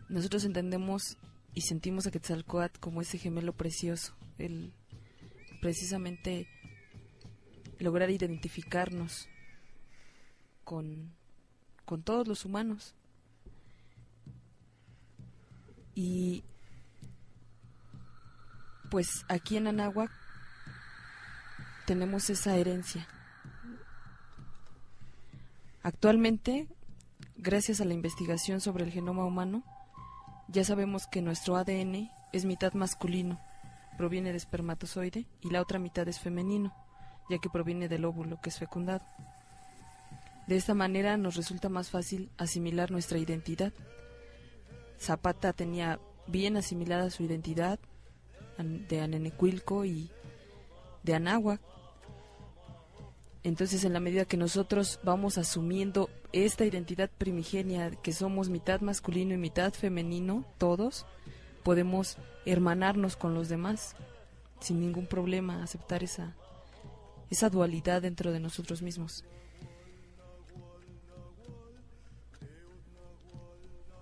nosotros entendemos y sentimos a Quetzalcóatl como ese gemelo precioso, el precisamente lograr identificarnos con todos los humanos. Y pues aquí en Anáhuac tenemos esa herencia. Actualmente, gracias a la investigación sobre el genoma humano, ya sabemos que nuestro ADN es mitad masculino, proviene de espermatozoide, y la otra mitad es femenino, ya que proviene del óvulo que es fecundado. De esta manera nos resulta más fácil asimilar nuestra identidad. Zapata tenía bien asimilada su identidad de Anenecuilco y de Anáhuac. Entonces, en la medida que nosotros vamos asumiendo esta identidad primigenia, que somos mitad masculino y mitad femenino, todos podemos hermanarnos con los demás sin ningún problema, aceptar esa dualidad dentro de nosotros mismos.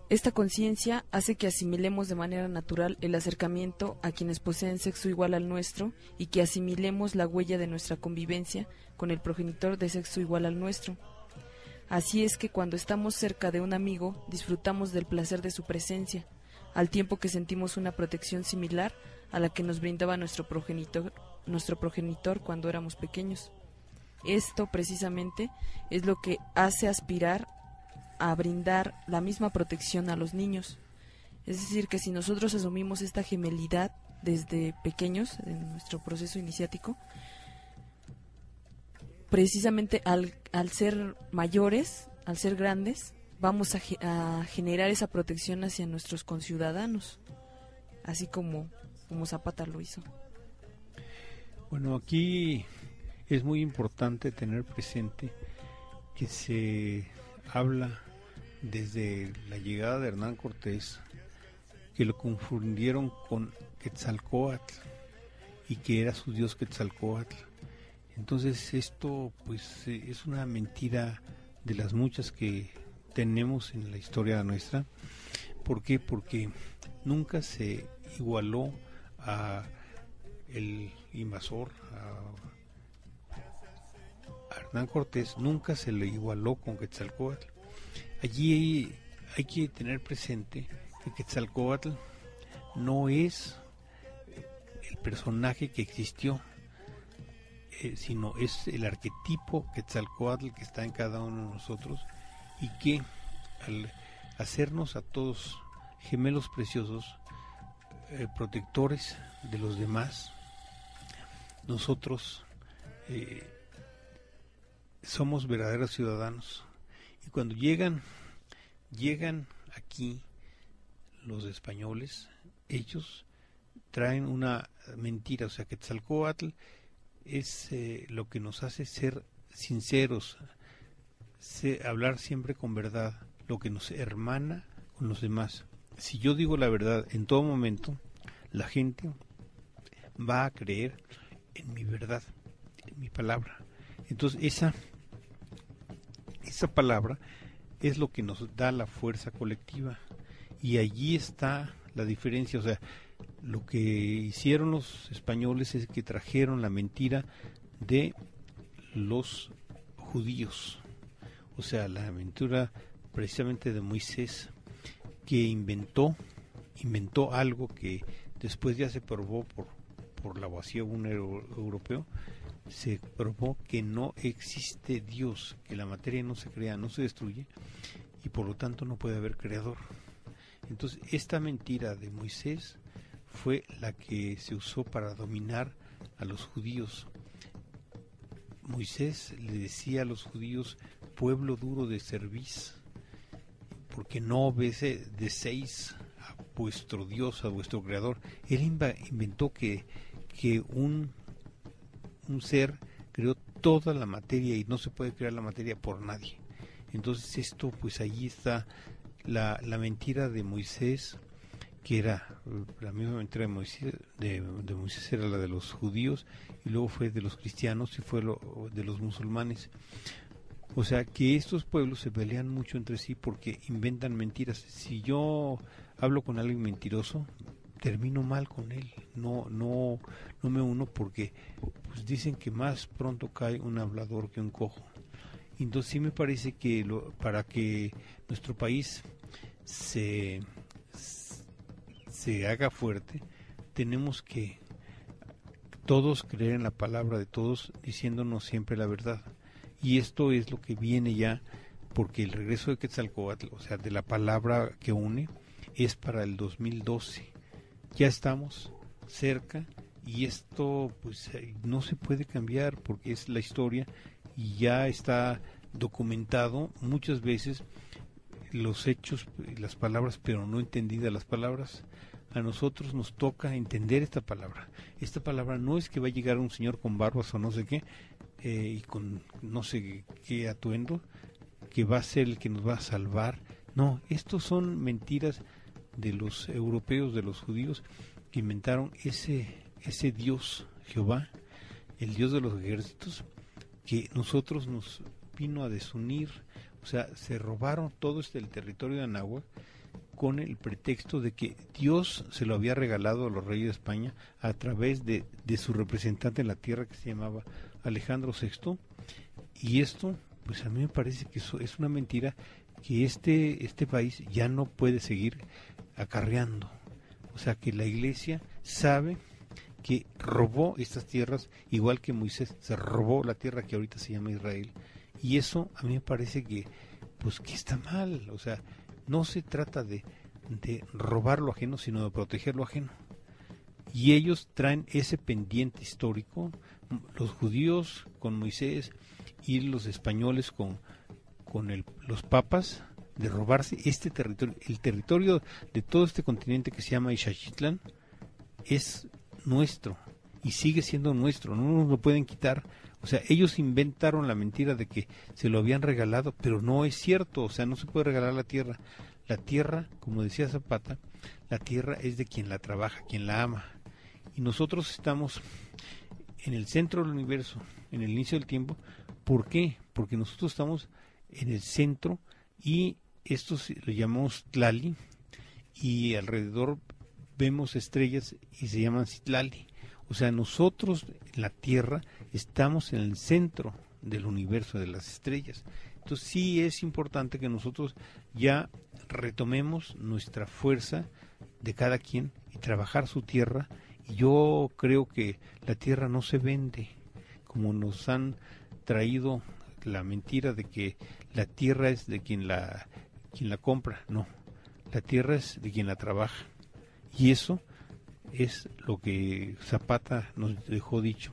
Esta conciencia hace que asimilemos de manera natural el acercamiento a quienes poseen sexo igual al nuestro y que asimilemos la huella de nuestra convivencia con el progenitor de sexo igual al nuestro. Así es que cuando estamos cerca de un amigo, disfrutamos del placer de su presencia, al tiempo que sentimos una protección similar a la que nos brindaba nuestro progenitor cuando éramos pequeños. Esto precisamente es lo que hace aspirar a brindar la misma protección a los niños. Es decir, que si nosotros asumimos esta gemelidad desde pequeños, en nuestro proceso iniciático, precisamente al ser mayores, al ser grandes, vamos a generar esa protección hacia nuestros conciudadanos, así como Zapata lo hizo. Bueno, aquí es muy importante tener presente que se habla desde la llegada de Hernán Cortés, que lo confundieron con Quetzalcóatl y que era su dios Quetzalcóatl. Entonces esto pues es una mentira de las muchas que tenemos en la historia nuestra. ¿Por qué? Porque nunca se igualó a el invasor, a Hernán Cortés, nunca se le igualó con Quetzalcóatl. Allí hay que tener presente que Quetzalcóatl no es el personaje que existió, sino es el arquetipo Quetzalcóatl que está en cada uno de nosotros, y que al hacernos a todos gemelos preciosos, protectores de los demás, nosotros somos verdaderos ciudadanos. Y cuando llegan aquí los españoles, ellos traen una mentira. O sea, Quetzalcóatl es lo que nos hace ser sinceros, hablar siempre con verdad, lo que nos hermana con los demás. Si yo digo la verdad en todo momento, la gente va a creer en mi verdad, en mi palabra. Entonces esa palabra es lo que nos da la fuerza colectiva, y allí está la diferencia. O sea, lo que hicieron los españoles es que trajeron la mentira de los judíos, o sea, la mentira precisamente de Moisés, que inventó algo que después ya se probó por la lavación europeo. Se probó que no existe Dios, que la materia no se crea, no se destruye, y por lo tanto no puede haber creador. Entonces esta mentira de Moisés fue la que se usó para dominar a los judíos. Moisés le decía a los judíos: pueblo duro de cerviz, porque no obedecéis a vuestro Dios, a vuestro creador. Él inventó que un ser creó toda la materia, y no se puede crear la materia por nadie. Entonces esto, pues allí está la mentira de Moisés, que era la misma mentira de Moisés era la de los judíos, y luego fue de los cristianos, y fue de los musulmanes. O sea, que estos pueblos se pelean mucho entre sí porque inventan mentiras. Si yo hablo con alguien mentiroso, termino mal con él. No me uno porque pues dicen que más pronto cae un hablador que un cojo. Entonces sí me parece que para que nuestro país se haga fuerte, tenemos que todos creer en la palabra de todos, diciéndonos siempre la verdad. Y esto es lo que viene ya, porque el regreso de Quetzalcóatl, o sea, de la palabra que une, es para el 2012. Ya estamos cerca y esto pues no se puede cambiar porque es la historia y ya está documentado muchas veces los hechos y las palabras, pero no entendidas las palabras. A nosotros nos toca entender esta palabra. Esta palabra no es que va a llegar un señor con barbas o no sé qué, y con no sé qué atuendo, que va a ser el que nos va a salvar. No, estos son mentiras de los europeos, de los judíos, que inventaron ese Dios, Jehová, el Dios de los ejércitos, que nosotros nos vino a desunir. O sea, se robaron todo el territorio de Anáhuac con el pretexto de que Dios se lo había regalado a los reyes de España a través de su representante en la tierra que se llamaba Alejandro VI. Y esto, pues a mí me parece que eso es una mentira que este país ya no puede seguir acarreando. O sea, que la iglesia sabe que robó estas tierras, igual que Moisés se robó la tierra que ahorita se llama Israel. Y eso a mí me parece que, pues que está mal. O sea, no se trata de robar lo ajeno, sino de proteger lo ajeno. Y ellos traen ese pendiente histórico, los judíos con Moisés y los españoles con los papas, de robarse este territorio. El territorio de todo este continente que se llama Ixachitlán es nuestro y sigue siendo nuestro, no nos lo pueden quitar. O sea, ellos inventaron la mentira de que se lo habían regalado, pero no es cierto. O sea, no se puede regalar la tierra. La tierra, como decía Zapata, la tierra es de quien la trabaja, quien la ama. Y nosotros estamos en el centro del universo, en el inicio del tiempo. ¿Por qué? Porque nosotros estamos en el centro y esto lo llamamos Tlali, y alrededor vemos estrellas y se llaman Citlali. O sea, nosotros, la Tierra, estamos en el centro del universo, de las estrellas. Entonces sí es importante que nosotros ya retomemos nuestra fuerza de cada quien y trabajar su tierra. Y yo creo que la tierra no se vende, como nos han traído la mentira de que la tierra es de quien la compra. No, la tierra es de quien la trabaja. Y eso es lo que Zapata nos dejó dicho.